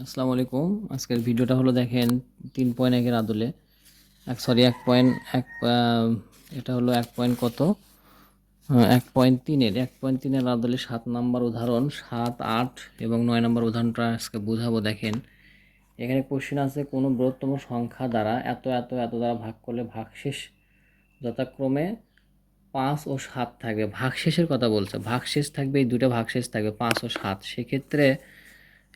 আসসালামু আলাইকুম। আজকের ভিডিওটা হলো দেখেন 3.1 এর আদলে সরি 1.1 এটা হলো 1 পয়েন্ট কত 1.3 এর 1.3 এর আদলে 7 নাম্বার উদাহরণ 7, 8 এবং 9 নাম্বার উদাহরণটা আজকে বুঝাবো। দেখেন এখানে কোশ্চেন আছে কোনো বৃহত্তম সংখ্যা দ্বারা এত এত এত দ্বারা ভাগ করলে ভাগশেষ যথাক্রমে 5 ও 7 থাকবে। ভাগশেষের কথা বলছে, ভাগশেষ থাকবে, এই দুটো ভাগশেষ থাকবে 5 ও 7। সেক্ষেত্রে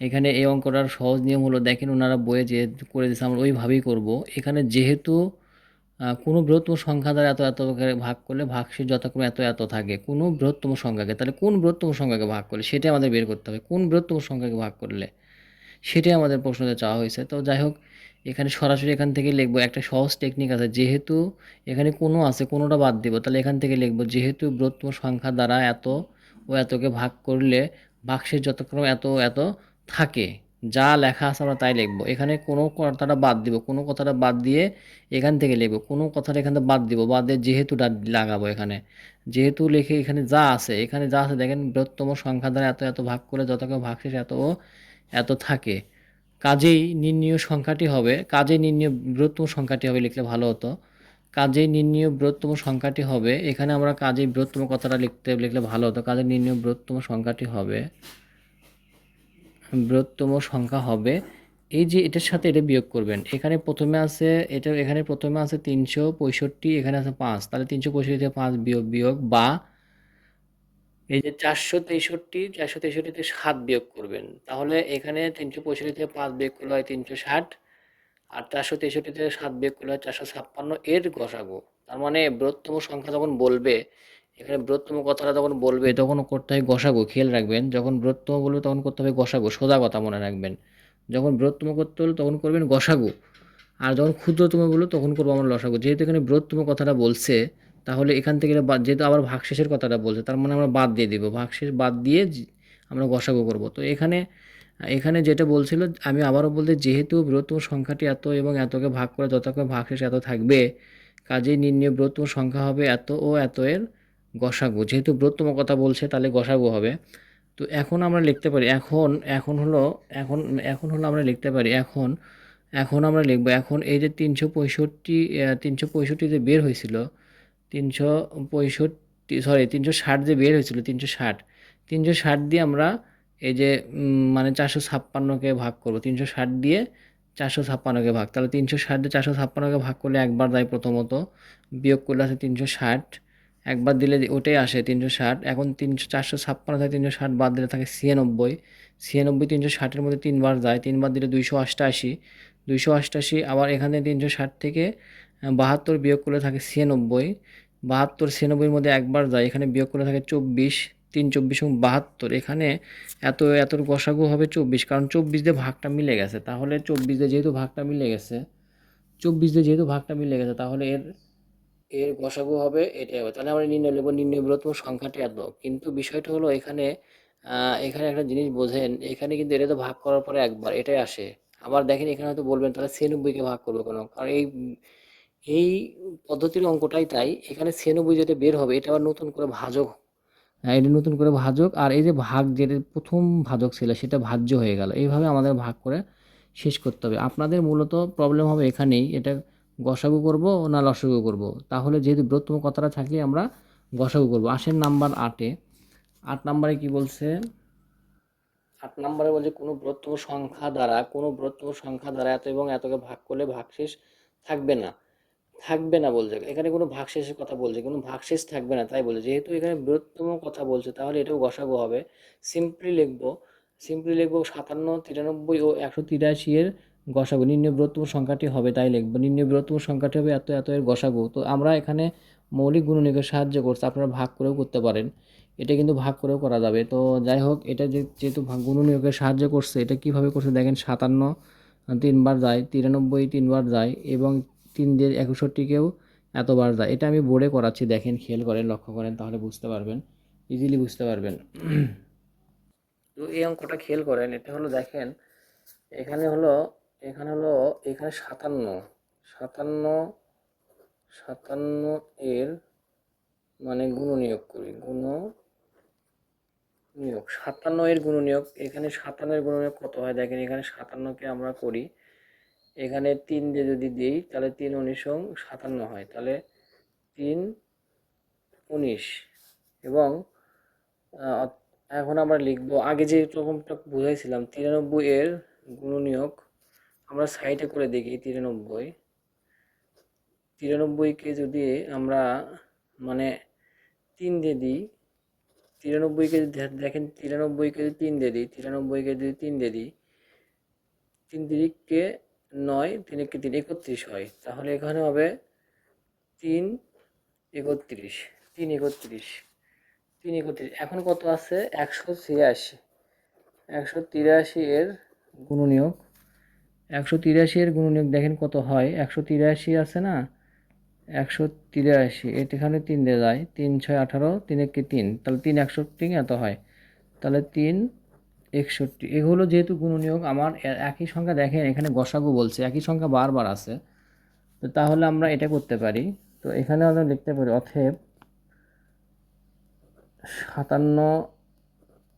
এখানে এই অঙ্কটার সহজ নিয়ম হলো, দেখেন ওনারা বইয়ে যে করে দিয়েছে আমরা ওইভাবেই করব। এখানে যেহেতু কোনো বৃহত্তম সংখ্যা দ্বারা এত এত করে ভাগ করলে ভাগশেষ যথাক্রমে এত এত থাকে কোনো বৃহত্তম সংখ্যাকে, তাহলে কোন বৃহত্তম সংখ্যাকে ভাগ করলে সেটাই আমাদের বের করতে হবে। কোন বৃহত্তম সংখ্যাকে ভাগ করলে সেটাই আমাদের প্রশ্নতে চাওয়া হয়েছে। তো যাই হোক, এখানে সরাসরি এখান থেকে লিখবো। একটা সহজ টেকনিক আছে, যেহেতু এখানে কোনো আছে কোনোটা বাদ দিব, তাহলে এখান থেকে লিখবো যেহেতু বৃহত্তম সংখ্যা দ্বারা এত ও এতকে ভাগ করলে ভাগশেষ যথাক্রমে এত এত থাকে। যা লেখা আছে আমরা তাই লিখবো। এখানে কোনো কথাটা বাদ দিব, কোনো কথাটা বাদ দিয়ে এখান থেকে লিখবো, কোনো কথাটা এখান থেকে বাদ দিব, বাদ দিয়ে যেহেতুটা লাগাবো। এখানে যেহেতু লিখে এখানে যা আছে, এখানে যা আছে দেখেন বৃহত্তম সংখ্যা দ্বারা এত এত ভাগ করলে যথাক্রমে ভাগশেষ এত ও এত থাকে। কাজেই নির্ণীয় সংখ্যাটি হবে, কাজেই নির্ণীয় বৃহত্তম সংখ্যাটি হবে লিখলে ভালো হতো। কাজেই নির্ণীয় বৃহত্তম সংখ্যাটি হবে, এখানে আমরা কাজেই বৃহত্তম কথাটা লিখলে ভালো হতো। কাজেই নির্ণীয় বৃহত্তম সংখ্যাটি হবে, বৃহত্তম সংখ্যা হবে এই যে এটার সাথে এটা বিয়োগ করবেন। এখানে প্রথমে আছে এটা, এখানে প্রথমে আছে 365, এখানে আছে 5, তাহলে 365 থেকে 5 বিয়োগ বিয়োগ বা এই যে 463 থেকে 7 বিয়োগ করবেন। তাহলে এখানে 365 থেকে 5 বিয়োগ করলে হয় 360, আর 463 থেকে 7 বিয়োগ করলে হয় 456 এর গসাগু। তার মানে বৃহত্তম সংখ্যা যখন বলবে, এখানে বৃহত্তম কথাটা যখন বলবে তখন করতে হয় গসাগু। খেয়াল রাখবেন, যখন বৃহত্তম বলবে তখন করতে হবে গসাগু, সোজা কথা মনে রাখবেন। যখন বৃহত্তম করতে হলে তখন করবেন গসাগু, আর যখন ক্ষুদ্রতম বলবো তখন করবো আমরা লসাগু। যেহেতু এখানে বৃহত্তম কথাটা বলছে, তাহলে এখান থেকে যেহেতু আবার ভাগশেষের কথাটা বলছে, তার মানে আমরা বাদ দিয়ে দিব, ভাগশেষ বাদ দিয়ে আমরা গসাগু করব। তো এখানে এখানে যেটা বলছিল, আমি আবারও বলতে, যেহেতু বৃহত্তম সংখ্যাটি এত এবং এতকে ভাগ করে যথাক্রমে ভাগশেষ এত থাকবে, কাজেই নির্ণয় বৃহত্তম সংখ্যা হবে এত ও এত এর গসাগু। যেহেতু বৃহত্তম কথা বলছে তাহলে গসাগু হবে। তো এখন আমরা লিখতে পারি, এখন এখন হলো এখন এখন হলো আমরা লিখতে পারি, এখন এখন আমরা লিখব, এখন এই যে 365 যে বের হয়েছিল, 360 যে বের হয়েছিল, 360 দিয়ে আমরা এই যে মানে 456কে ভাগ করব। 360 দিয়ে 456কে ভাগ, তাহলে 360 দিয়ে 456কে ভাগ করলে একবার যায় প্রথমত, বিয়োগ করলে আছে 360, একবার দিলে ওটাই আসে 360। এখন 456 থেকে 360 বাদ দিলে থাকে 96, 96 360-এর মধ্যে 3 বার যায়, 3 বার দিলে 288, 288 আবার এখানে 360 থেকে 72 বিয়োগ করলে থাকে 96, 72 96-এর মধ্যে একবার যায়, এখানে বিয়োগ করলে থাকে 24, 3 24 এবং 72। এখানে এত এতর গসাগু হবে 24, কারণ 24 দিয়ে ভাগটা মিলে গেছে। তাহলে 24 দিয়ে যেহেতু ভাগটা মিলে গেছে, 24 দিয়ে যেহেতু ভাগটা মিলে গেছে, তাহলে এর এর গসাগু হবে এটাই হবে। তাহলে আমরা নির্ণয় নেব, নির্ণয় বৃহত্তম সংখ্যাটি এত। কিন্তু বিষয়টা হলো এখানে এখানে একটা জিনিস বোঝেন, এখানে কিন্তু এটা তো ভাগ করার পরে একবার এটাই আসে। আবার দেখেন এখানে হয়তো বলবেন তাহলে 96-কে ভাগ করবো কেন, কারণ এই পদ্ধতির অঙ্কটাই তাই। এখানে 96 যেটা বের হবে এটা আবার নতুন করে ভাজক, হ্যাঁ এটা নতুন করে ভাজক, আর এই যে ভাগ যেটা প্রথম ভাজক ছিল সেটা ভাজ্য হয়ে গেল। এইভাবে আমাদের ভাগ করে শেষ করতে হবে। আপনাদের মূলত প্রবলেম হবে এখানেই, এটা গসাগু করব না লসাগু করব। তাহলে যেহেতু বৃহত্তম কথাটা থাকলে আমরা গসাগু করব। আসেন নাম্বার 8-এ। 8 নাম্বারে কি বলছে, 8 নম্বরে বলছে কোনো বৃহত্তম সংখ্যা দ্বারা এত এবং এতকে ভাগ করলে ভাগশেষ থাকবে না। থাকবে না বলছে, এখানে কোনো ভাগশেষের কথা বলছে, কোনো ভাগশেষ থাকবে না তাই বলছে। যেহেতু এখানে বৃহত্তম কথা বলছে তাহলে এটাও গসাগু হবে। সিম্পলি লিখবো, 57, 93 ও 183 এর গসাগু। নির্ণয় বৃহত্তম সংখ্যাটি হবে তাই লিখবো, নির্ণয় বৃহত্তম সংখ্যাটি হবে এত এত এর গসাগু। তো আমরা এখানে মৌলিক গুণনীয়কের সাহায্য করছে, আপনারা ভাগ করেও করতে পারেন, এটা কিন্তু ভাগ করেও করা যাবে। তো যাই হোক, এটা যেহেতু গুণনীয়কের সাহায্য করছে, এটা কিভাবে করছে দেখেন, 57 3 বার যায়, 93 3 বার যায় এবং 3 দিয়ে 61-কেও এতবার যায়। এটা আমি বোর্ডে করাচ্ছি, দেখেন খেয়াল করেন, লক্ষ্য করেন, তাহলে বুঝতে পারবেন, ইজিলি বুঝতে পারবেন। তো এই অঙ্কটা খেয়াল করেন, এটা হলো দেখেন, এখানে হলো এখানে হলো এখানে 57 57 এর মানে গুণনীয়ক করি, নিয়োগ 57 এর গুণনীয়ক, এখানে 57 এর গুণনীয়ক কত হয় দেখেন, এখানে 57কে আমরা করি, এখানে 3 দিয়ে যদি দিই তাহলে 3 19 57 হয়, তাহলে 3 19 এবং এখন আমরা লিখব আগে যে রকমটা বুঝাইছিলাম 93 এর গুণনীয়ক আমরা সাইডে করে দেখি। 93কে যদি আমরা মানে 3 দিয়ে দিই, 93কে যদি দেখেন 93কে যদি 3 দিয়ে দিই, 93কে যদি 3 দিয়ে দিই, 3 তিরিকে 9, 3 একে 3 31 হয়, তাহলে এখানে হবে 3 31, 3 31, 3 31। এখন কত আছে 183, 183 এর গুণনীয়ক, 183 এর গুণনীয়ক দেখেন কত হয়, 183 আছে না, 183 এখানে 3 দিয়ে যায়, 3 6 18, 3 একে 3, তাহলে 3 61 এত হয়, তাহলে 3 61। এগুলো যেহেতু গুণনীয়ক আমার একই সংখ্যা, দেখেন এখানে গসাগু বলছে, একই সংখ্যা বারবার আছে, তো তাহলে আমরা এটা করতে পারি। তো এখানে আমরা লিখতে পারি অতএব 57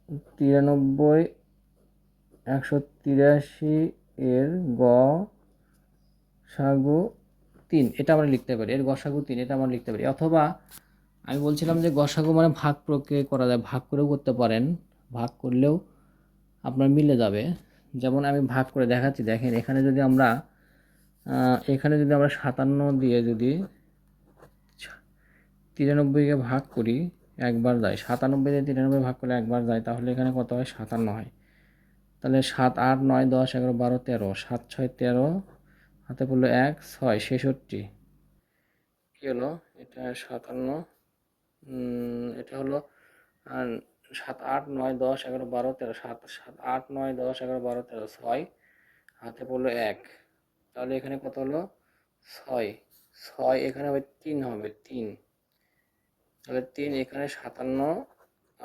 93 183 এর গসাগু 3, এটা আমরা লিখতে পারি, এর গসাগু 3, এটা আমরা লিখতে পারি। অথবা আমি বলছিলাম যে গসাগু মানে ভাগ প্রক্রিয়া করা যায়, ভাগ করেও করতে পারেন, ভাগ করলেও আপনার মিলে যাবে। যেমন আমি ভাগ করে দেখাচ্ছি, দেখেন এখানে যদি আমরা 57 দিয়ে যদি 93কে ভাগ করি একবার যায়, 97 দিয়ে 93 ভাগ করলে একবার যায়, তাহলে এখানে কত হয় 57 হয়। তাহলে 7 8 9 10 11 12 13, 7 6 13, হাতে পড়লো 1 6 66, কি হলো এটা 57, এটা হলো 7 8 9 10 11 12 13, 7 7 8 9 10 11 12 13, 6 হাতে পড়লো 1, তাহলে এখানে কত হলো 6, 6 এখানে হবে 3, হবে 3, তাহলে 3 এখানে 57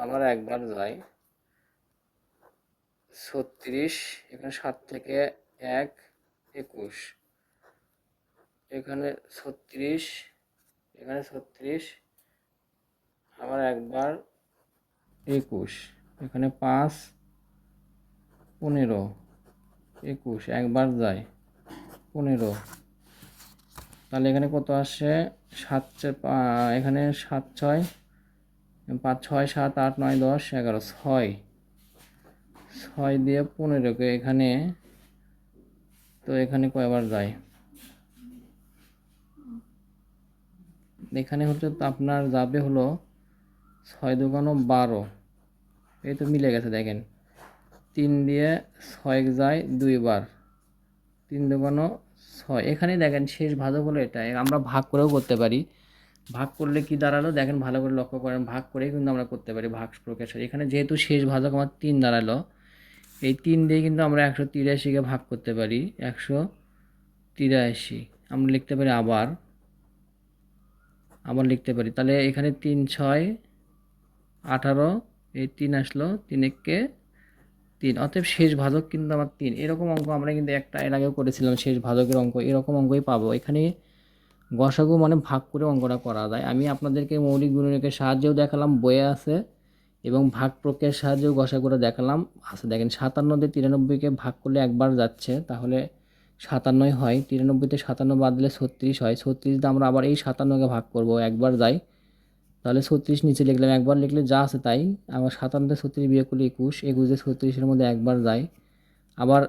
আবার একবার যায় 36, এখানে 7 থেকে 1 21, এখানে 36, এখানে 36 আবার একবার 21, এখানে 5 15 21 একবার যায় 15, তাহলে এখানে কত আসে 7 এখানে 7 6 5 6 7 8 9 10 11, 6 6 দিয়ে 15কে এখানে, তো এখানে কয়বার যায়, এখানে হচ্ছে আপনার যাবে হলো 6 দুগুণ 12, এই তো মিলে গেছে দেখেন, 3 দিয়ে 6 যায় 2 বার, 3 দুগুণ 6, এখানে দেখেন শেষ ভাজক হলো এটা, আমরা ভাগ করেও করতে পারি। ভাগ করলে কি দাঁড়ালো দেখেন, ভালো করে লক্ষ্য করেন, ভাগ করেই কিন্তু আমরা করতে পারি ভাগ প্রক্রিয়া। এখানে যেহেতু শেষ ভাজক আমার 3 দাঁড়ালো, এই 3 দিয়ে কিন্তু আমরা 183কে ভাগ করতে পারি, 183 আমরা লিখতে পারি, আবার লিখতে পারি, তাহলে এখানে 3 6 18, এই 3 আসলো, 3 একে 3, অতএব শেষ ভাজক কিন্তু আমার 3। এরকম অঙ্ক আমরা কিন্তু একটা এর আগেও করেছিলাম, শেষ ভাজকের অঙ্ক, এরকম অঙ্কই পাবো। এখানে গসাগু মানে ভাগ করে অঙ্কটা করা যায়। আমি আপনাদেরকে মৌলিক গুণনীয়কের সাহায্যেও দেখালাম, বইয়ে আছে, এবং ভাগ প্রক্রিয়ার সাহায্যেও গসাগুটা দেখালাম আছে। দেখেন 57 দিয়ে 93কে ভাগ করলে একবার যাচ্ছে, তাহলে 57 হয়, 93তে 57 বাদ দিলে 36 হয়, 36 দিয়ে আমরা আবার এই 57কে ভাগ করব, একবার যাই, তাহলে 36 নিচে লিখলাম, একবার লিখলে যা আছে তাই, আবার 57 থেকে 36 বিয়োগ করলে 21, 21 দিয়ে 36-এর মধ্যে একবার যায়, আবার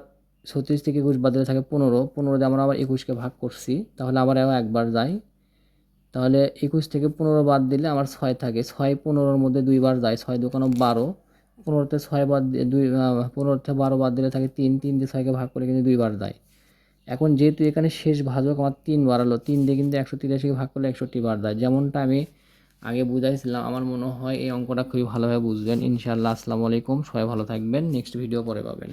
36 থেকে 21 বাদ দিলে থাকে 15, 15 দিয়ে আমরা আবার 21কে ভাগ করছি, তাহলে আবার একবার যায়, তাহলে 21 থেকে 15 বাদ দিলে আমার 6 থাকে, 6 15-র মধ্যে 2 বার যায়, 6 দুগুণ 12, 15তে 6 বাদ দিয়ে 2, 15তে 12 বাদ দিলে থাকে 3, 3 দিয়ে 6কে ভাগ করে কিন্তু 2 বার যায়। এখন যেহেতু এখানে শেষ ভাজক আমার 3 বাড়ালো, 3 দিয়ে কিন্তু 183কে ভাগ করলে 61 বার যায়, যেমনটা আমি আগে বুঝাইছিলাম। আমার মনে হয় এই অঙ্কটা খুবই ভালোভাবে বুঝবেন ইনশাআল্লাহ। আসসালামু আলাইকুম, সবাই ভালো থাকবেন, নেক্সট ভিডিও পরে পাবেন।